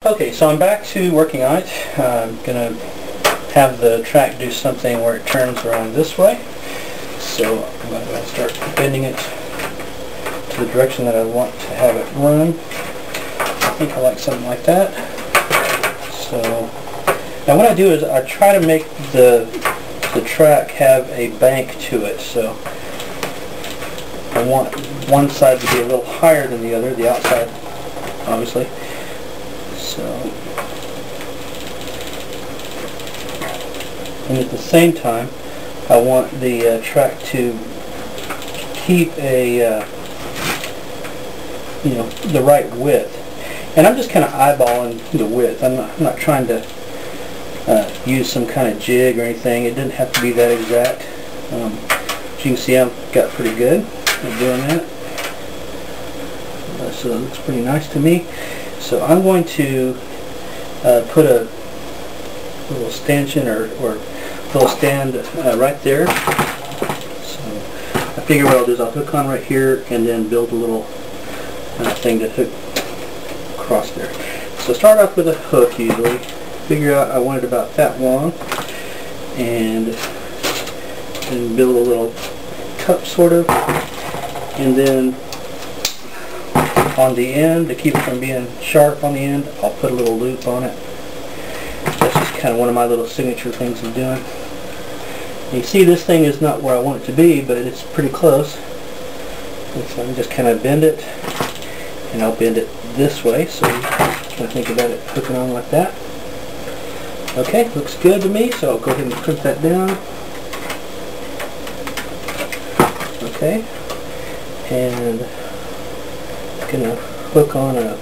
Okay, so I'm back to working on it. I'm going to have the track do something where it turns around this way. So I'm going to start bending it to the direction that I want to have it run. I think I like something like that. So now what I do is I try to make the track have a bank to it. So I want one side to be a little higher than the other, the outside obviously. So, and at the same time I want the track to keep a the right width. And I'm just kind of eyeballing the width. I'm not trying to use some kind of jig or anything. It didn't have to be that exact. As you can see, I've got pretty good at doing that. So it looks pretty nice to me. So I'm going to put a little stanchion or little stand right there. So I figure what I'll do is I'll hook on right here and then build a little thing to hook across there. So start off with a hook usually. Figure out I want it about that long, and build a little cup sort of, and then on the end, to keep it from being sharp on the end, I'll put a little loop on it. That's just kind of one of my little signature things I'm doing. And you see this thing is not where I want it to be, but it's pretty close. And so I'm just kind of bend it, and I'll bend it this way, so you can think about it hooking on like that. Okay, looks good to me, so I'll go ahead and print that down. Okay, and I'm going to hook on a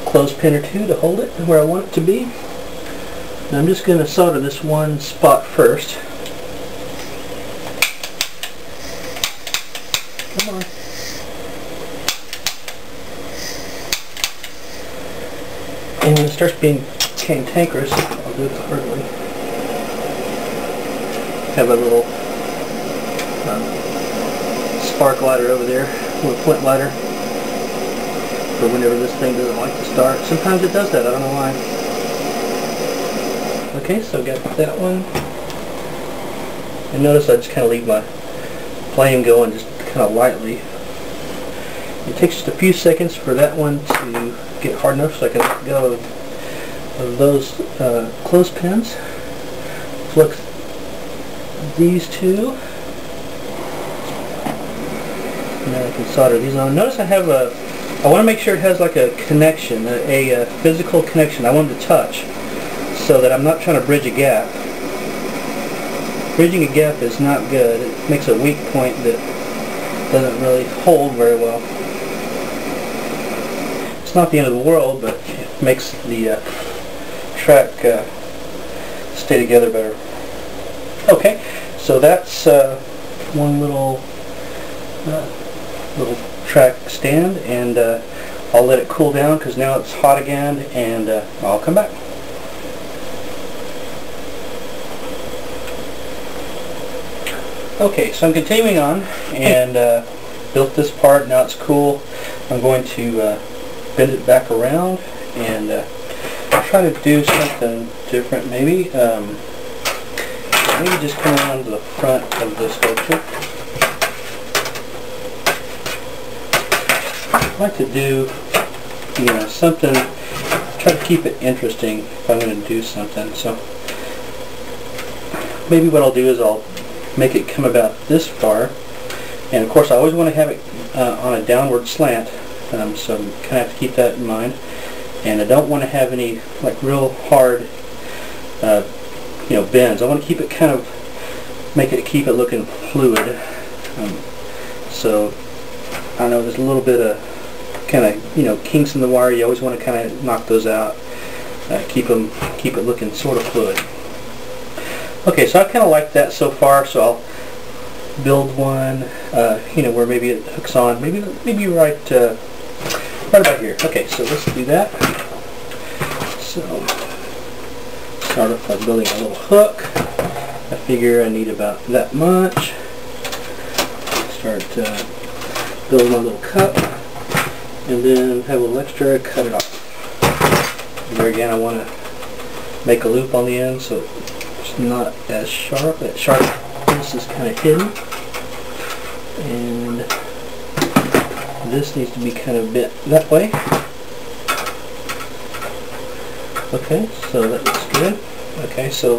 clothespin or two to hold it where I want it to be. And I'm just going to solder this one spot first. Come on. And when it starts being cantankerous, I'll do it the hard way. Have a little spark lighter over there, a little flint lighter, for whenever this thing doesn't like to start. Sometimes it does that, I don't know why. Okay, so got that one. And notice I just kind of leave my flame going just kind of lightly. It takes just a few seconds for that one to get hard enough so I can let go of those clothespins. Flip these two. Now I can solder these on. Notice I have I want to make sure it has like a connection, a physical connection. I want it to touch so that I'm not trying to bridge a gap. Bridging a gap is not good. It makes a weak point that doesn't really hold very well. It's not the end of the world, but it makes the track stay together better. Okay, so that's one little track stand, and I'll let it cool down because now it's hot again, and I'll come back. Okay, so I'm continuing on and built this part. Now it's cool. I'm going to bend it back around and try to do something different. Maybe just come around to the front of the sculpture. I like to do something, try to keep it interesting if I'm going to do something. So maybe what I'll do is I'll make it come about this far, and of course I always want to have it on a downward slant, so I'm kind of have to keep that in mind. And I don't want to have any like real hard bends. I want to keep it kind of keep it looking fluid. So I know there's a little bit of kind of kinks in the wire. You always want to kind of knock those out. Keep it looking sort of fluid. Okay, so I kind of like that so far. So I'll build one, where maybe it hooks on, maybe right about here. Okay, so let's do that. So start off by building a little hook. I figure I need about that much. Start building my little cup. and then have a little extra, cut it off. Here again, I want to make a loop on the end so it's not as sharp. That sharpness is kind of hidden, and this needs to be kind of bent that way. Okay, so that looks good. Okay, so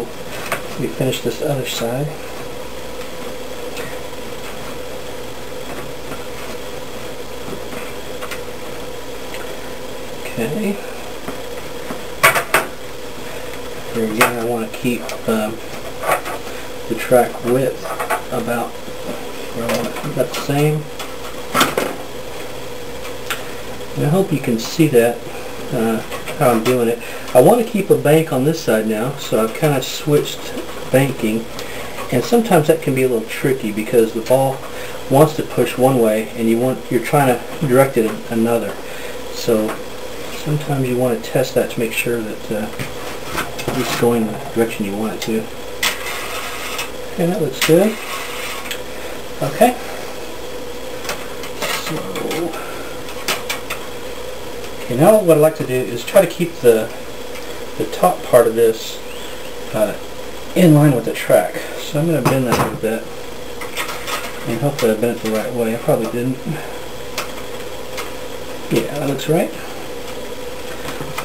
we finish this other side. Okay. Here again, I want to keep the track width about where I want it, about the same. And I hope you can see that, how I'm doing it. I want to keep a bank on this side now, so I've kind of switched banking. And sometimes that can be a little tricky because the ball wants to push one way and you're trying to direct it another. So sometimes you want to test that to make sure that it's going the direction you want it to. Okay, that looks good. Okay. So, okay, now what I'd like to do is try to keep the top part of this in line with the track. So I'm going to bend that a little bit, and hopefully I bent it the right way. I probably didn't. Yeah, that looks right.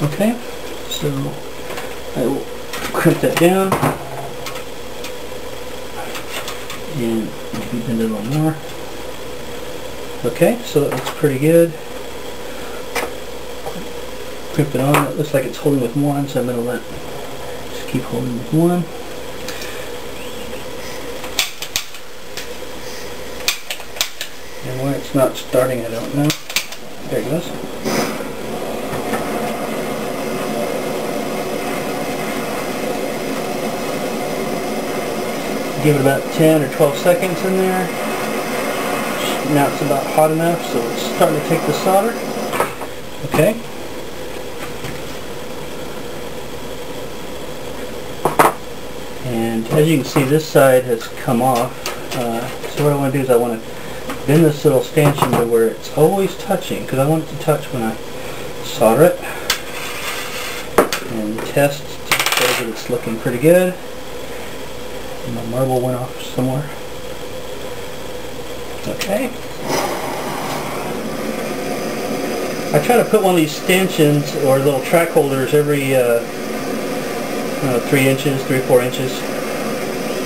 Okay, so I will crimp that down and maybe bend it a little more. Okay, so that looks pretty good. Crimp it on. It looks like it's holding with one, so I'm going to just keep holding with one. And why it's not starting, I don't know. There it goes. Give it about 10 or 12 seconds in there. Now it's about hot enough, so it's starting to take the solder. Okay. And as you can see, this side has come off. So what I want to do is I want to bend this little stanchion to where it's always touching, because I want it to touch when I solder it. And test to show that it's looking pretty good. And my marble went off somewhere. Okay. I try to put one of these stanchions or little track holders every 3 inches, 3 or 4 inches.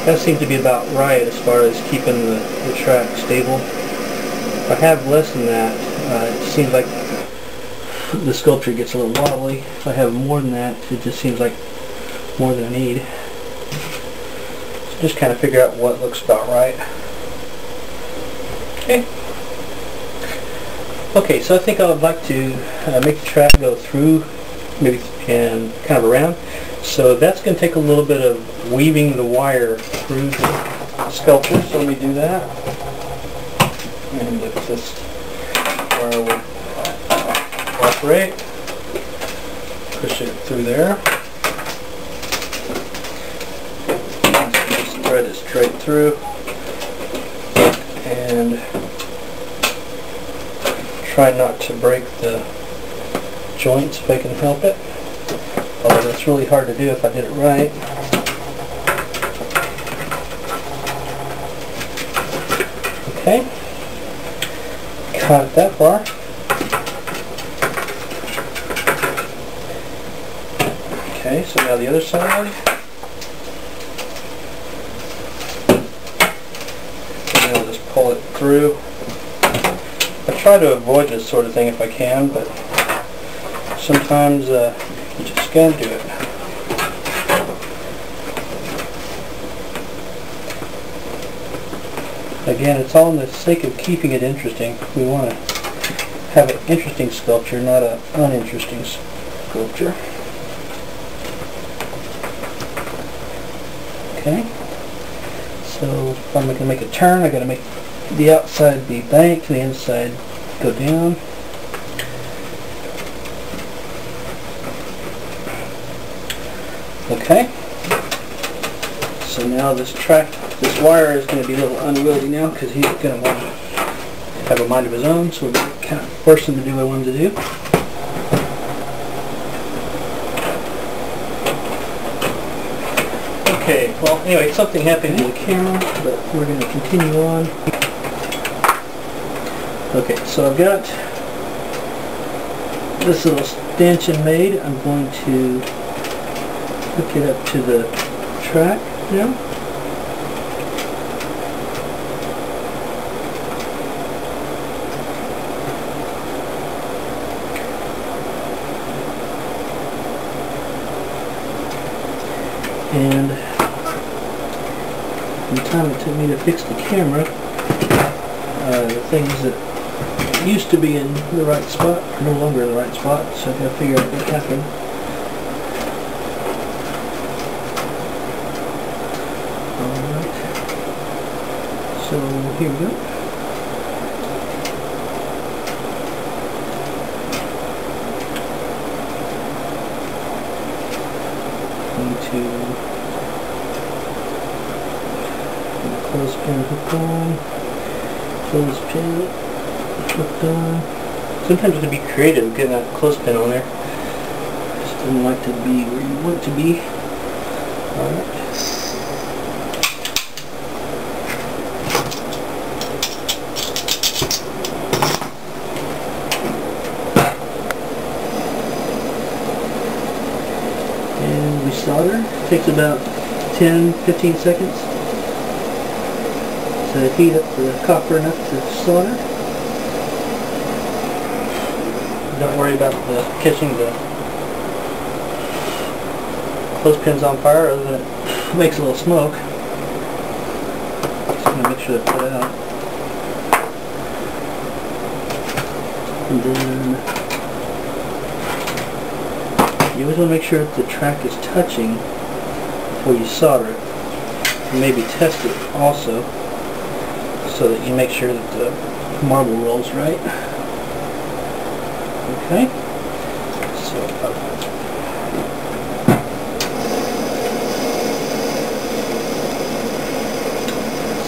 That seems to be about right as far as keeping the track stable. If I have less than that, it seems like the sculpture gets a little wobbly. If I have more than that, it just seems like more than I need. So just kind of figure out what looks about right. Okay. Okay, so I think I would like to make the track go through, maybe and kind of around. So that's going to take a little bit of weaving the wire through the sculpture. So let me do that. And if this wire will operate, push it through there. Just thread it straight through, and try not to break the joints if I can help it. Although that's really hard to do if I did it right. Okay. Got it that far. Okay, so now the other side. And then I'll just pull it through. I try to avoid this sort of thing if I can, but sometimes you just gotta do it. Again, it's all in the sake of keeping it interesting. We want to have an interesting sculpture, not an uninteresting sculpture. Okay. So if I'm going to make a turn, I got to make the outside be banked, the inside go down. Okay. So now this wire is going to be a little unwieldy now because he's going to want to have a mind of his own. So we're going to kind of forced him to do what I wanted to do. Okay, well anyway, something happened to the camera, but we're going to continue on. Okay, so I've got this little stanchion made. I'm going to hook it up to the track now. And in the time it took me to fix the camera, the things that used to be in the right spot are no longer in the right spot, so I've got to figure out what happened. Alright, so here we go. Going to get the clothespin hooked on, clothespin hooked on. Sometimes you have to be creative getting that clothespin on there. Just doesn't like to be where you want it to be. Alright. And we solder. It takes about 10-15 seconds to heat up the copper enough to solder. Don't worry about catching the clothespins on fire, other than it makes a little smoke. Just going to make sure to put it out. And then you always want to make sure that the track is touching before you solder it. And maybe test it also, so that you make sure that the marble rolls right. Okay, so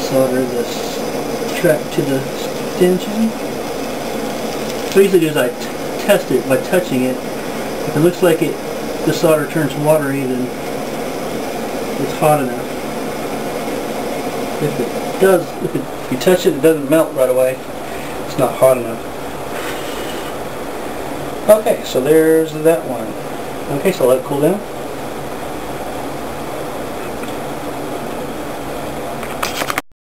solder this track to the stanchion. So what I usually do is I test it by touching it. If it looks like the solder turns watery, then it's hot enough. If you touch it, it doesn't melt right away, it's not hot enough. Okay, so there's that one. Okay, so let it cool down.